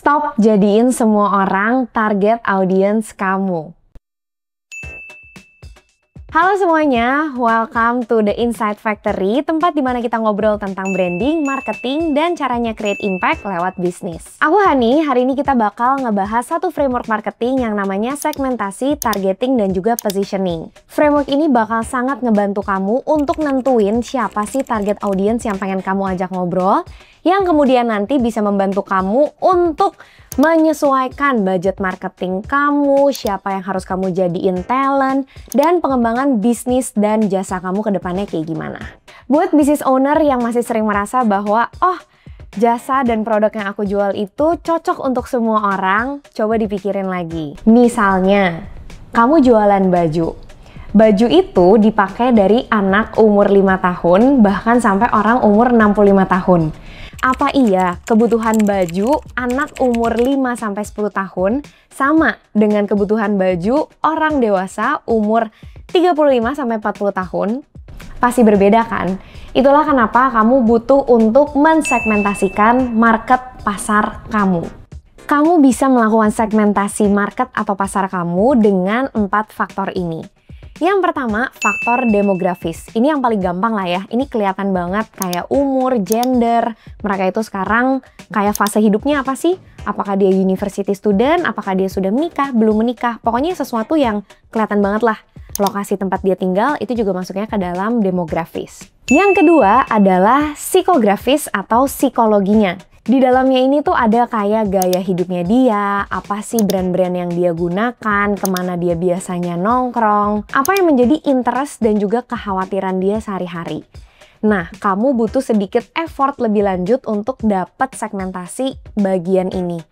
Stop jadiin semua orang target audience kamu. Halo semuanya, welcome to the Insight Factory, tempat dimana kita ngobrol tentang branding, marketing, dan caranya create impact lewat bisnis. Aku Hani, hari ini kita bakal ngebahas satu framework marketing yang namanya segmentasi, targeting, dan juga positioning. Framework ini bakal sangat ngebantu kamu untuk nentuin siapa sih target audience yang pengen kamu ajak ngobrol, yang kemudian nanti bisa membantu kamu untuk menyesuaikan budget marketing kamu, siapa yang harus kamu jadiin talent, dan pengembangan bisnis dan jasa kamu ke depannya kayak gimana. Buat business owner yang masih sering merasa bahwa, jasa dan produk yang aku jual itu cocok untuk semua orang, coba dipikirin lagi. Misalnya, kamu jualan baju. Baju itu dipakai dari anak umur 5 tahun, bahkan sampai orang umur 65 tahun. Apa iya kebutuhan baju anak umur 5-10 tahun sama dengan kebutuhan baju orang dewasa umur 35-40 tahun? Pasti berbeda kan? Itulah kenapa kamu butuh untuk mensegmentasikan market pasar kamu. Kamu bisa melakukan segmentasi market atau pasar kamu dengan 4 faktor ini. Yang pertama, faktor demografis. Ini yang paling gampang lah ya. Ini kelihatan banget kayak umur, gender. Mereka itu sekarang kayak fase hidupnya apa sih? Apakah dia university student? Apakah dia sudah menikah? Belum menikah? Pokoknya sesuatu yang kelihatan banget lah. Lokasi tempat dia tinggal itu juga masuknya ke dalam demografis. Yang kedua adalah psikografis atau psikologinya. Di dalamnya ini tuh ada kayak gaya hidupnya dia, apa sih brand-brand yang dia gunakan, kemana dia biasanya nongkrong, apa yang menjadi interest dan juga kekhawatiran dia sehari-hari. Nah, kamu butuh sedikit effort lebih lanjut untuk dapat segmentasi bagian ini.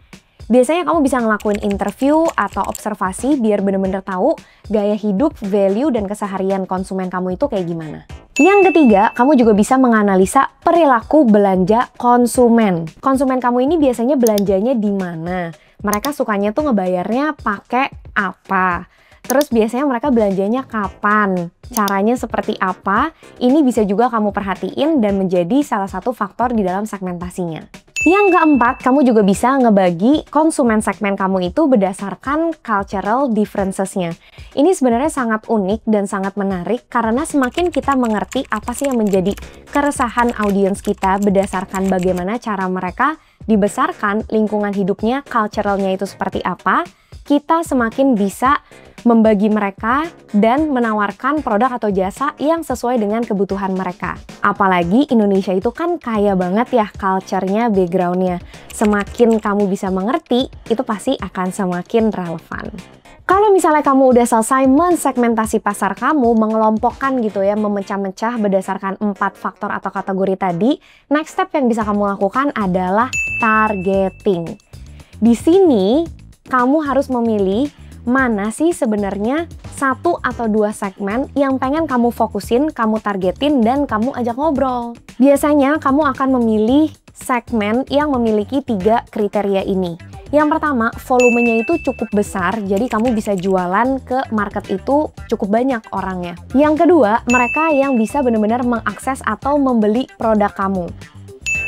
Biasanya kamu bisa ngelakuin interview atau observasi biar bener-bener tahu gaya hidup, value, dan keseharian konsumen kamu itu kayak gimana. Yang ketiga, kamu juga bisa menganalisa perilaku belanja konsumen. Konsumen kamu ini biasanya belanjanya di mana? Mereka sukanya tuh ngebayarnya pakai apa? Terus biasanya mereka belanjanya kapan? Caranya seperti apa? Ini bisa juga kamu perhatiin dan menjadi salah satu faktor di dalam segmentasinya. Yang keempat, kamu juga bisa ngebagi konsumen segmen kamu itu berdasarkan cultural differences-nya. Ini sebenarnya sangat unik dan sangat menarik karena semakin kita mengerti apa sih yang menjadi keresahan audiens kita berdasarkan bagaimana cara mereka dibesarkan, lingkungan hidupnya, cultural-nya itu seperti apa, kita semakin bisa membagi mereka dan menawarkan produk atau jasa yang sesuai dengan kebutuhan mereka. Apalagi Indonesia itu kan kaya banget ya culture-nya, background-nya. Semakin kamu bisa mengerti, itu pasti akan semakin relevan. Kalau misalnya kamu udah selesai mensegmentasi pasar kamu, mengelompokkan gitu ya, memecah-mecah berdasarkan 4 faktor atau kategori tadi, next step yang bisa kamu lakukan adalah targeting. Di sini, kamu harus memilih mana sih sebenarnya 1 atau 2 segmen yang pengen kamu fokusin, kamu targetin, dan kamu ajak ngobrol. Biasanya kamu akan memilih segmen yang memiliki 3 kriteria ini. Yang pertama, volumenya itu cukup besar, jadi kamu bisa jualan ke market itu cukup banyak orangnya. Yang kedua, mereka yang bisa benar-benar mengakses atau membeli produk kamu.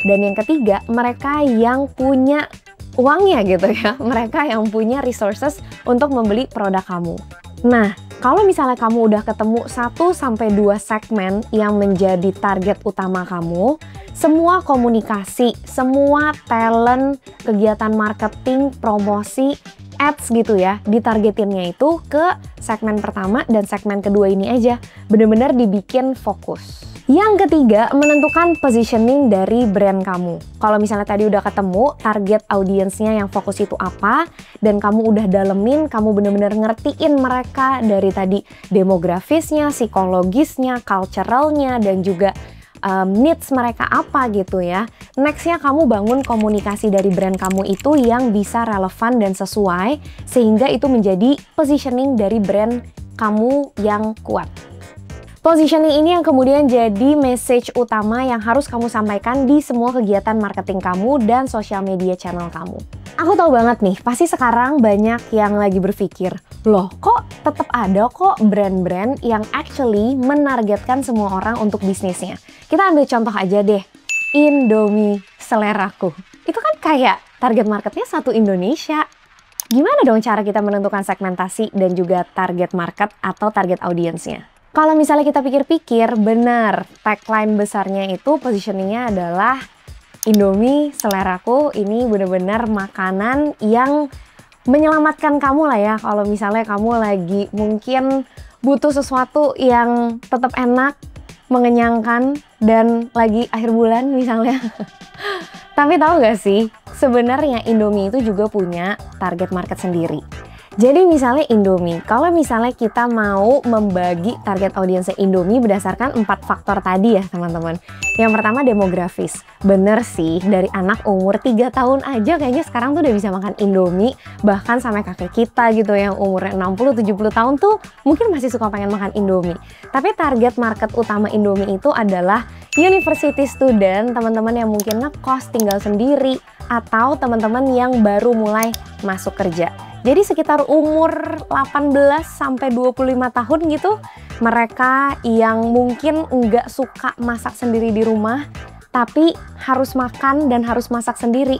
Dan yang ketiga, mereka yang punya uangnya gitu ya, mereka yang punya resources untuk membeli produk kamu. Nah, kalau misalnya kamu udah ketemu 1-2 segmen yang menjadi target utama kamu, semua komunikasi, semua talent, kegiatan marketing, promosi, ads gitu ya, ditargetinnya itu ke segmen pertama dan segmen kedua ini aja, bener-bener dibikin fokus. Yang ketiga, menentukan positioning dari brand kamu. Kalau misalnya tadi udah ketemu target audiensnya yang fokus itu apa, dan kamu udah dalemin, kamu bener-bener ngertiin mereka dari tadi demografisnya, psikologisnya, culturalnya, dan juga needs mereka apa gitu ya. Nextnya kamu bangun komunikasi dari brand kamu itu yang bisa relevan dan sesuai, sehingga itu menjadi positioning dari brand kamu yang kuat. Positioning ini yang kemudian jadi message utama yang harus kamu sampaikan di semua kegiatan marketing kamu dan social media channel kamu. Aku tahu banget nih, pasti sekarang banyak yang lagi berpikir, loh kok tetap ada kok brand-brand yang actually menargetkan semua orang untuk bisnisnya. Kita ambil contoh aja deh, Indomie seleraku. Itu kan kayak target marketnya satu Indonesia. Gimana dong cara kita menentukan segmentasi dan juga target market atau target audiensnya? Kalau misalnya kita pikir-pikir, benar, tagline besarnya itu positioningnya adalah Indomie seleraku, ini benar-benar makanan yang menyelamatkan kamu lah ya. Kalau misalnya kamu lagi mungkin butuh sesuatu yang tetap enak, mengenyangkan, dan lagi akhir bulan misalnya. Tapi tahu gak sih, sebenarnya Indomie itu juga punya target market sendiri. Jadi misalnya Indomie, kalau misalnya kita mau membagi target audiensnya Indomie berdasarkan 4 faktor tadi ya teman-teman. Yang pertama demografis. Bener sih, dari anak umur 3 tahun aja kayaknya sekarang tuh udah bisa makan Indomie. Bahkan sampai kakek kita gitu yang umurnya 60-70 tahun tuh mungkin masih suka pengen makan Indomie. Tapi target market utama Indomie itu adalah university student, teman-teman yang mungkin ngekos tinggal sendiri, atau teman-teman yang baru mulai masuk kerja. Jadi sekitar umur 18 sampai 25 tahun gitu, mereka yang mungkin nggak suka masak sendiri di rumah, tapi harus makan dan harus masak sendiri.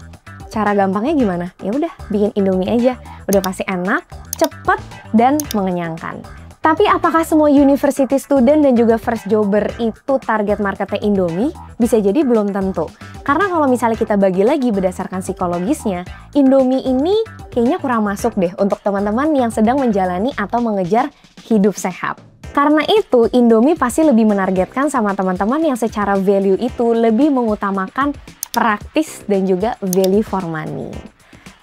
Cara gampangnya gimana? Ya udah, bikin Indomie aja. Udah pasti enak, cepet, dan mengenyangkan. Tapi apakah semua university student dan juga first jobber itu target marketnya Indomie? Bisa jadi belum tentu. Karena kalau misalnya kita bagi lagi berdasarkan psikologisnya, Indomie ini kayaknya kurang masuk deh untuk teman-teman yang sedang menjalani atau mengejar hidup sehat. Karena itu, Indomie pasti lebih menargetkan sama teman-teman yang secara value itu lebih mengutamakan praktis dan juga value for money.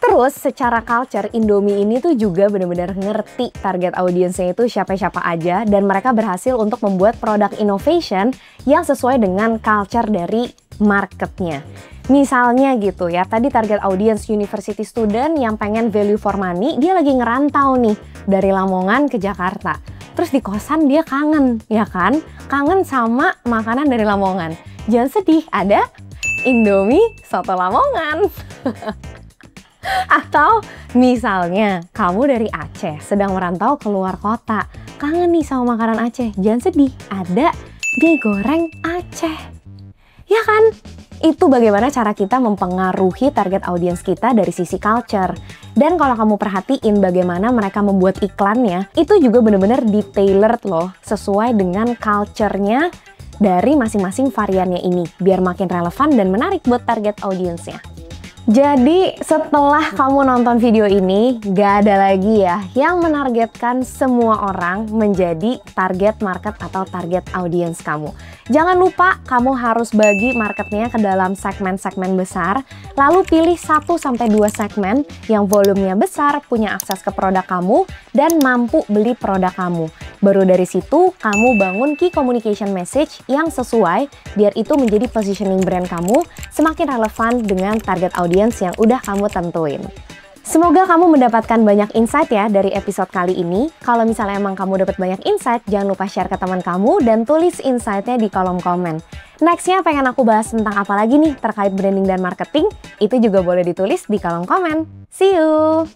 Terus secara culture, Indomie ini tuh juga benar-benar ngerti target audiensnya itu siapa-siapa aja, dan mereka berhasil untuk membuat produk innovation yang sesuai dengan culture dari marketnya. Misalnya gitu ya, tadi target audience university student yang pengen value for money, dia lagi ngerantau nih dari Lamongan ke Jakarta. Terus di kosan dia kangen, ya kan? Kangen sama makanan dari Lamongan. Jangan sedih, ada Indomie soto Lamongan. Atau misalnya kamu dari Aceh sedang merantau keluar kota, kangen nih sama makanan Aceh. Jangan sedih, ada mie goreng Aceh. Ya kan? Itu bagaimana cara kita mempengaruhi target audiens kita dari sisi culture. Dan kalau kamu perhatiin bagaimana mereka membuat iklannya, itu juga benar-benar di-tailored loh, sesuai dengan culture-nya dari masing-masing variannya ini, biar makin relevan dan menarik buat target audiensnya. Jadi setelah kamu nonton video ini, gak ada lagi ya yang menargetkan semua orang menjadi target market atau target audiens kamu. Jangan lupa kamu harus bagi marketnya ke dalam segmen-segmen besar, lalu pilih 1-2 segmen yang volumenya besar, punya akses ke produk kamu, dan mampu beli produk kamu. Baru dari situ kamu bangun key communication message yang sesuai biar itu menjadi positioning brand kamu semakin relevan dengan target audiens yang udah kamu tentuin. Semoga kamu mendapatkan banyak insight ya dari episode kali ini. Kalau misalnya emang kamu dapat banyak insight, jangan lupa share ke teman kamu dan tulis insight-nya di kolom komen. Nextnya pengen aku bahas tentang apa lagi nih terkait branding dan marketing? Itu juga boleh ditulis di kolom komen. See you!